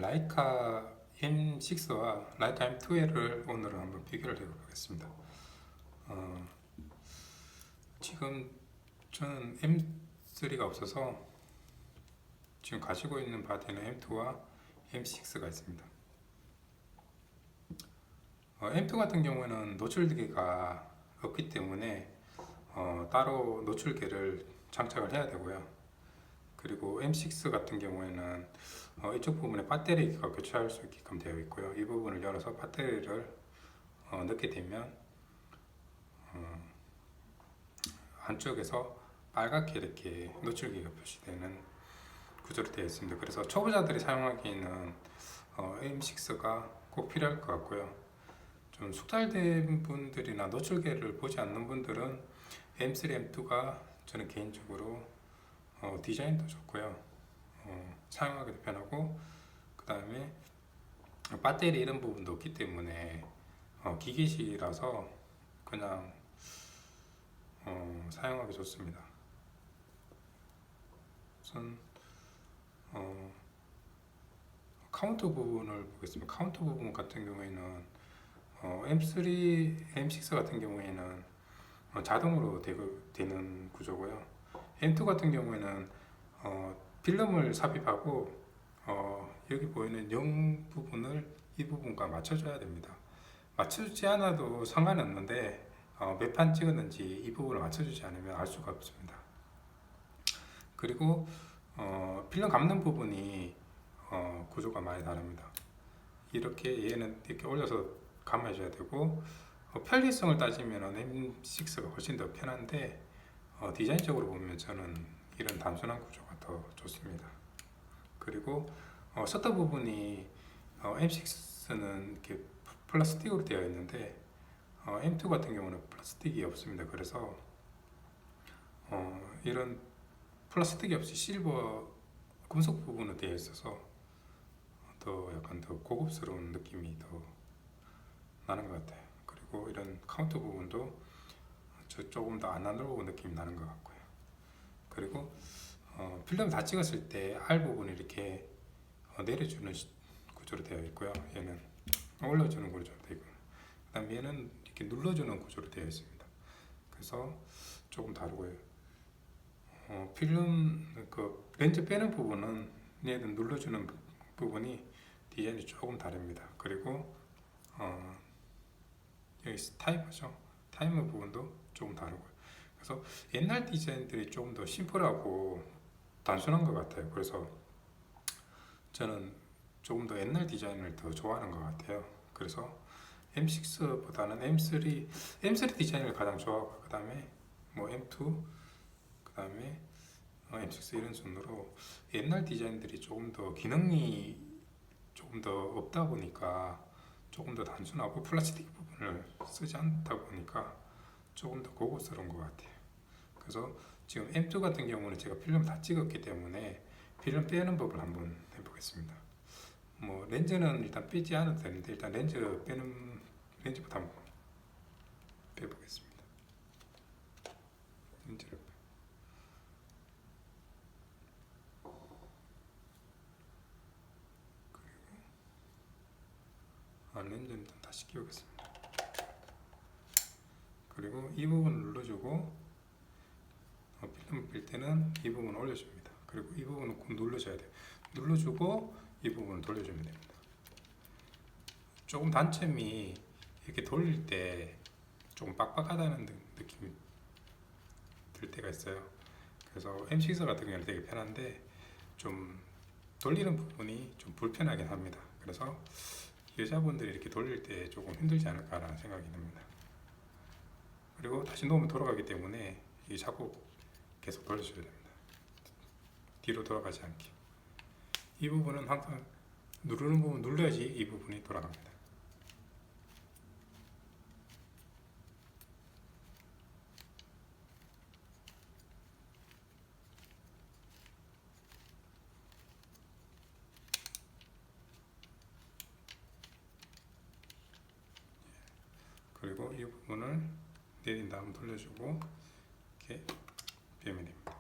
라이카 M6와 라이카 M2를 오늘은 한번 비교를 해보겠습니다. 지금 저는 M3가 없어서 지금 가지고 있는 바디는 M2와 M6가 있습니다. M2 같은 경우에는 노출기가 없기 때문에 따로 노출계를 장착을 해야 되고요. 그리고 M6 같은 경우에는 이쪽 부분에 배터리가 교체할 수 있게끔 되어 있고요. 이 부분을 열어서 배터리를 넣게 되면 안쪽에서 빨갛게 이렇게 노출기가 표시되는 구조로 되어 있습니다. 그래서 초보자들이 사용하기에는 M6가 꼭 필요할 것 같고요. 좀 숙달된 분들이나 노출계를 보지 않는 분들은 M3, M2가 저는 개인적으로 디자인도 좋고요. 사용하기도 편하고, 그 다음에 배터리 이런 부분도 없기 때문에 기계식이라서 그냥 사용하기 좋습니다. 우선 카운터 부분을 보겠습니다. 카운터 부분 같은 경우에는 M3, M6 같은 경우에는 자동으로 되는 구조고요. M2 같은 경우에는 필름을 삽입하고 여기 보이는 0 부분을 이 부분과 맞춰줘야 됩니다. 맞춰주지 않아도 상관없는데 몇 판 찍었는지 이 부분을 맞춰주지 않으면 알 수가 없습니다. 그리고 필름 감는 부분이 구조가 많이 다릅니다. 이렇게 얘는 이렇게 올려서 감아줘야 되고, 편리성을 따지면 M6가 훨씬 더 편한데 디자인적으로 보면 저는 이런 단순한 구조가 더 좋습니다. 그리고 셔터 부분이 M6는 이렇게 플라스틱으로 되어 있는데 M2 같은 경우는 플라스틱이 없습니다. 그래서 이런 플라스틱이 없이 실버 금속 부분으로 되어 있어서 더 약간 더 고급스러운 느낌이 더 나는 것 같아요. 그리고 이런 카운터 부분도 조금 더 아날로그 느낌이 나는 것 같고요. 그리고 필름 다 찍었을 때 R 부분이 이렇게 내려주는 구조로 되어 있고요. 얘는 올려주는 구조로 되어 있고요. 그 다음 얘는 이렇게 눌러주는 구조로 되어 있습니다. 그래서 조금 다르고요. 필름 그 렌즈 빼는 부분은 얘는 눌러주는 부분이 디자인이 조금 다릅니다. 그리고 여기 타이머죠. 타이머 부분도 조금 다르고요. 그래서 옛날 디자인들이 조금 더 심플하고 단순한 것 같아요. 그래서 저는 조금 더 옛날 디자인을 더 좋아하는 것 같아요. 그래서 M6보다는 M3 디자인을 가장 좋아하고, 그 다음에 뭐 M2, 그 다음에 M6 이런 순으로 옛날 디자인들이 조금 더 기능이 조금 더 없다 보니까 조금 더 단순하고 플라스틱 부분을 쓰지 않다 보니까 조금 더 고급스러운 것 같아요. 그래서 지금 M2 같은 경우는 제가 필름 다 찍었기 때문에 필름 빼는 법을 한번 해보겠습니다. 뭐 렌즈는 일단 빼지 않아도 되는데 일단 렌즈부터 한번 빼보겠습니다. 렌즈를 렌즈는 일단 다시 끼우겠습니다. 그리고 이 부분을 눌러주고 필름을 뺄 때는 이 부분을 올려줍니다. 그리고 이 부분은 꼭 눌러줘야 돼요. 눌러주고 이 부분을 돌려주면 됩니다. 조금 단점이 이렇게 돌릴 때 조금 빡빡하다는 느낌이 들 때가 있어요. 그래서 M6 같은 경우는 되게 편한데 좀 돌리는 부분이 좀 불편하긴 합니다. 그래서 여자분들이 이렇게 돌릴 때 조금 힘들지 않을까라는 생각이 듭니다. 그리고 다시 놓으면 돌아가기 때문에 이게 자꾸 계속 돌려줘야 됩니다. 뒤로 돌아가지 않게. 이 부분은 항상 누르는 부분 눌러야지 이 부분이 돌아갑니다. 그리고 이 부분을 내린 다음 돌려주고 이렇게 빼면 됩니다.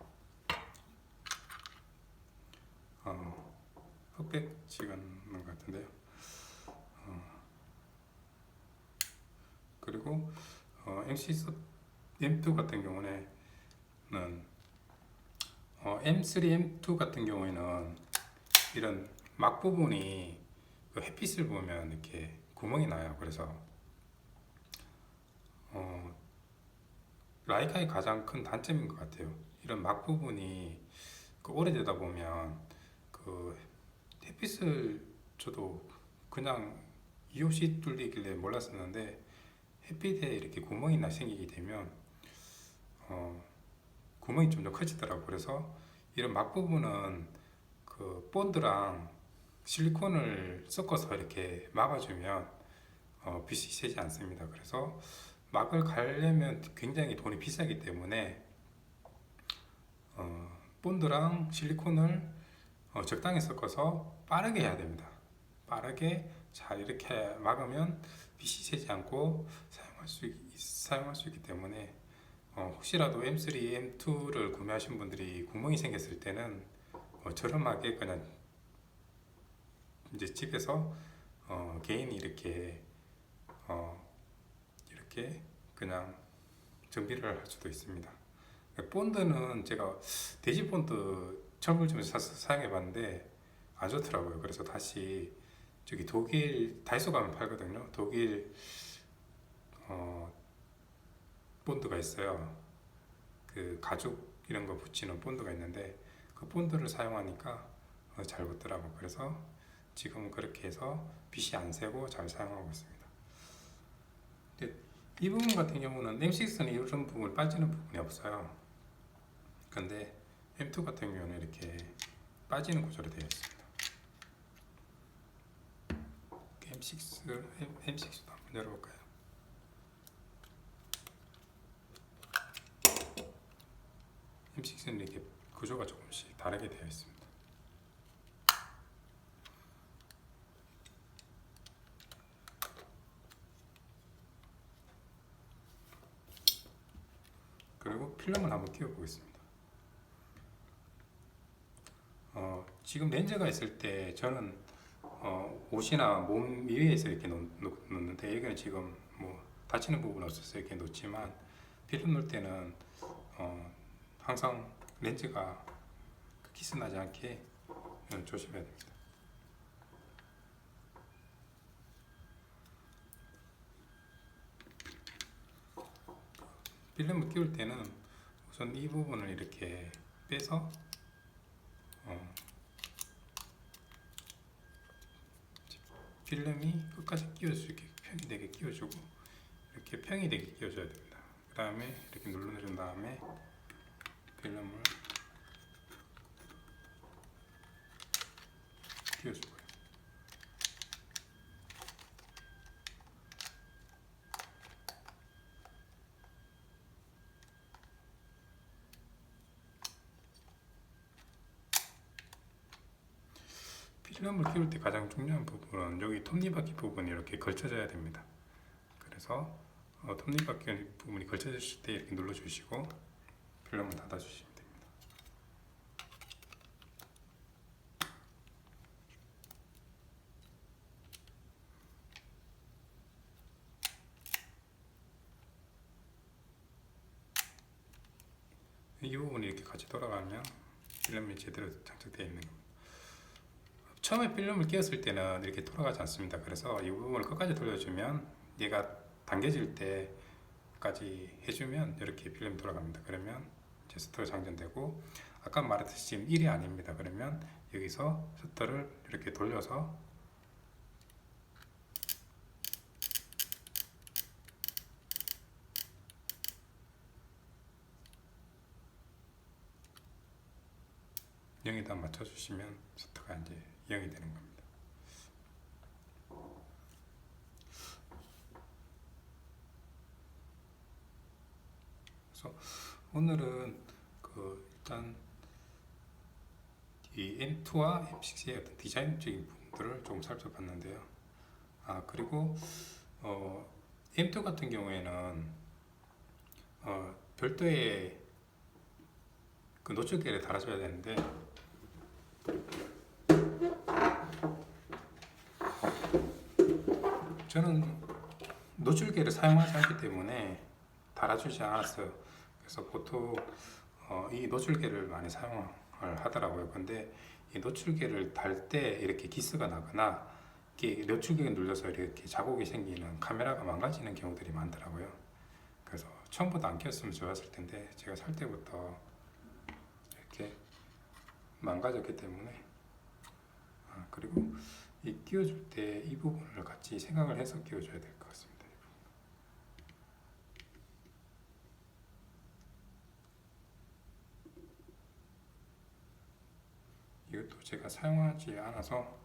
흑백 시간 없는 것 같은데요. 그리고 MC M2 같은 경우는 M3, M2 같은 경우에는 이런 막 부분이 그 햇빛을 보면 이렇게 구멍이 나요. 그래서 라이카의 가장 큰 단점인 것 같아요. 이런 막 부분이 그 오래되다 보면 그 햇빛을 저도 그냥 이유 없이 뚫리길래 몰랐었는데 햇빛에 이렇게 구멍이 생기게 되면 구멍이 좀 더 커지더라고요. 그래서 이런 막 부분은 그 본드랑 실리콘을 섞어서 이렇게 막아주면 빛이 새지 않습니다. 그래서 막을 가려면 굉장히 돈이 비싸기 때문에 본드랑 실리콘을 적당히 섞어서 빠르게 해야 됩니다. 빠르게 잘 이렇게 막으면 빛이 새지 않고 사용할 수 있기 때문에 혹시라도 M3, M2를 구매하신 분들이 구멍이 생겼을 때는 저렴하게 그냥 이제 집에서 개인이 이렇게 그냥 정비를 할 수도 있습니다. 본드는 제가 돼지 본드 철물점에서 사용해 봤는데 안 좋더라고요. 그래서 다시 저기 독일 다이소 가면 팔거든요. 독일 본드가 있어요. 그 가죽 이런 거 붙이는 본드가 있는데 그 본드를 사용하니까 잘 붙더라고요. 그래서 지금은 그렇게 해서 빛이 안 새고 잘 사용하고 있습니다. 이 부분 같은 경우는 M6는 이런 부분 빠지는 부분이 없어요. 근데 M2 같은 경우는 이렇게 빠지는 구조로 되어 있습니다. M6도 한번 열어볼까요? M6는 이렇게 구조가 조금씩 다르게 되어 있습니다. 그리고 필름을 한번 끼워 보겠습니다. 지금 렌즈가 있을 때 저는 옷이나 몸 위에서 이렇게 놓는데 여기는 지금 뭐 다치는 부분 없어서 이렇게 놓지만 필름 놓을 때는 항상 렌즈가 키스 나지 않게 조심해야 됩니다. 필름을 끼울 때는 우선 이 부분을 이렇게 빼서 필름이 끝까지 끼울 수 있게 평이 되게 끼워주고 이렇게 평이 되게 끼워줘야 됩니다. 그 다음에 이렇게 눌러준 다음에 필름을 끼워주고요. 필름을 끼울 때 가장 중요한 부분은 여기 톱니바퀴 부분이 이렇게 걸쳐져야 됩니다. 그래서 톱니바퀴 부분이 걸쳐졌을 때 이렇게 눌러주시고 필름을 닫아주시면 됩니다. 이 부분이 이렇게 같이 돌아가면 필름이 제대로 장착되어 있는 겁니다. 처음에 필름을 끼웠을 때는 이렇게 돌아가지 않습니다. 그래서 이 부분을 끝까지 돌려주면 얘가 당겨질 때까지 해주면 이렇게 필름이 돌아갑니다. 그러면 이제 셔터가 장전되고 아까 말했듯이 지금 1이 아닙니다. 그러면 여기서 셔터를 이렇게 돌려서 영에다 맞춰주시면 셔터가 이제 0이 되는 겁니다. 그래서 오늘은 일단 이 M2와 M6의 어떤 디자인적인 부분들을 조금 살펴봤는데요. 그리고 M2 같은 경우에는 별도의 그 노출계를 달아줘야 되는데 저는 노출계를 사용하지 않기 때문에 달아주지 않았어요. 그래서 보통 이 노출계를 많이 사용을 하더라고요. 근데 이 노출계를 달 때 이렇게 기스가 나거나 이렇게 노출계를 눌려서 이렇게 자국이 생기는, 카메라가 망가지는 경우들이 많더라고요. 그래서 처음부터 안 꼈으면 좋았을 텐데 제가 살 때부터 이렇게 망가졌기 때문에, 그리고 이 끼워줄 때 이 부분을 같이 생각을 해서 끼워줘야 될 것 같습니다. 이것도 제가 사용하지 않아서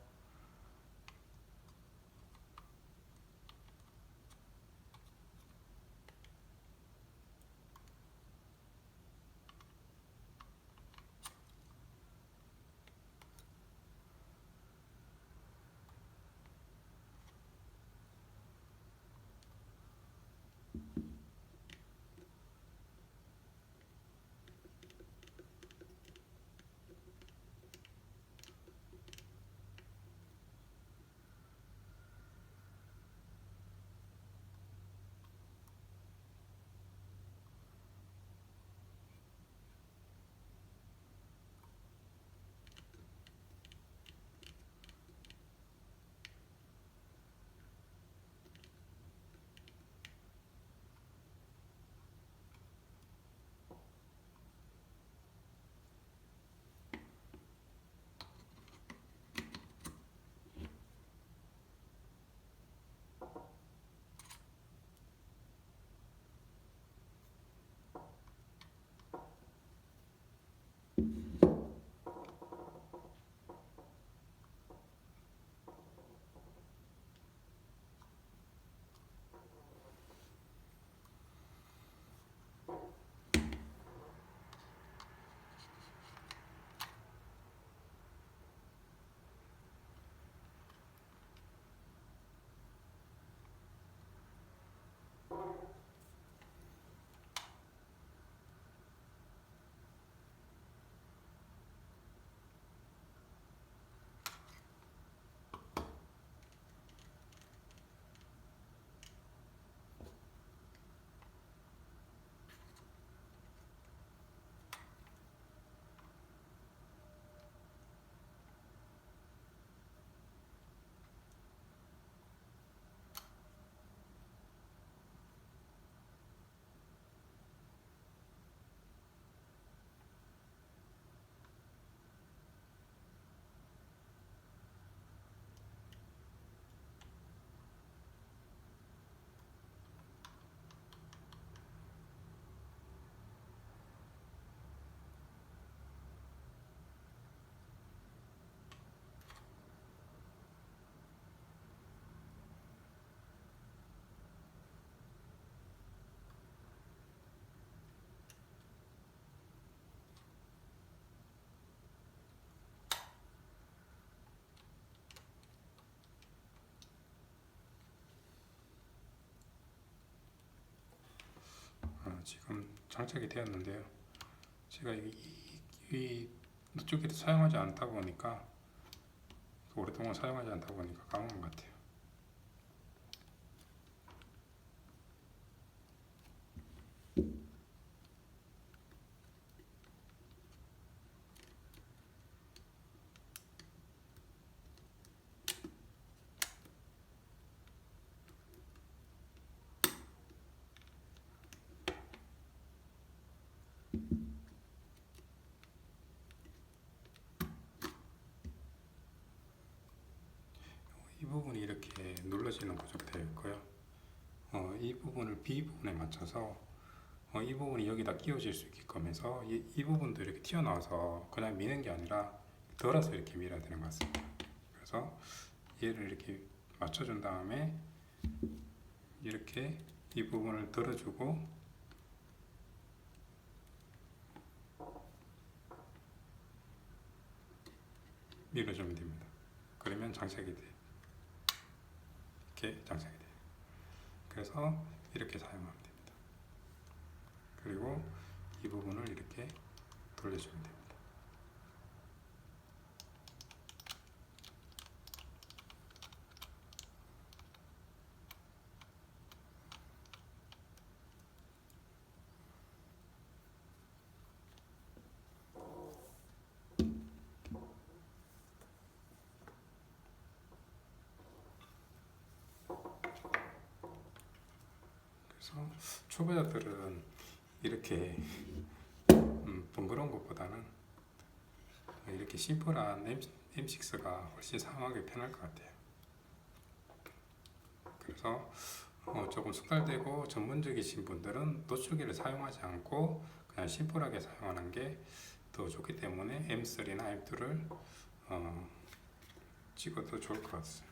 지금 장착이 되었는데요. 제가 이 이쪽에도 사용하지 않다 보니까, 오랫동안 사용하지 않다 보니까 까먹은 것 같아요. 이 부분이 이렇게 눌러지는 구조가 되어 있고요. 이 부분을 B 부분에 맞춰서 이 부분이 여기다 끼워질 수 있게끔 해서 이 부분도 이렇게 튀어나와서 그냥 미는 게 아니라 덜어서 이렇게 밀어야 되는 것 같습니다. 그래서 얘를 이렇게 맞춰준 다음에 이렇게 이 부분을 덜어주고 밀어주면 됩니다. 그러면 장착이 돼요. 이렇게 장착이 돼요. 그래서 이렇게 사용하면 됩니다. 그리고 이 부분을 이렇게 돌려주면 됩니다. 그래서 초보자들은 이렇게 번거로운 것보다는 이렇게 심플한 M6가 훨씬 사용하기 편할 것 같아요. 그래서 조금 숙달되고 전문적이신 분들은 노출기를 사용하지 않고 그냥 심플하게 사용하는 게 더 좋기 때문에 M3나 M2를 찍어도 좋을 것 같습니다.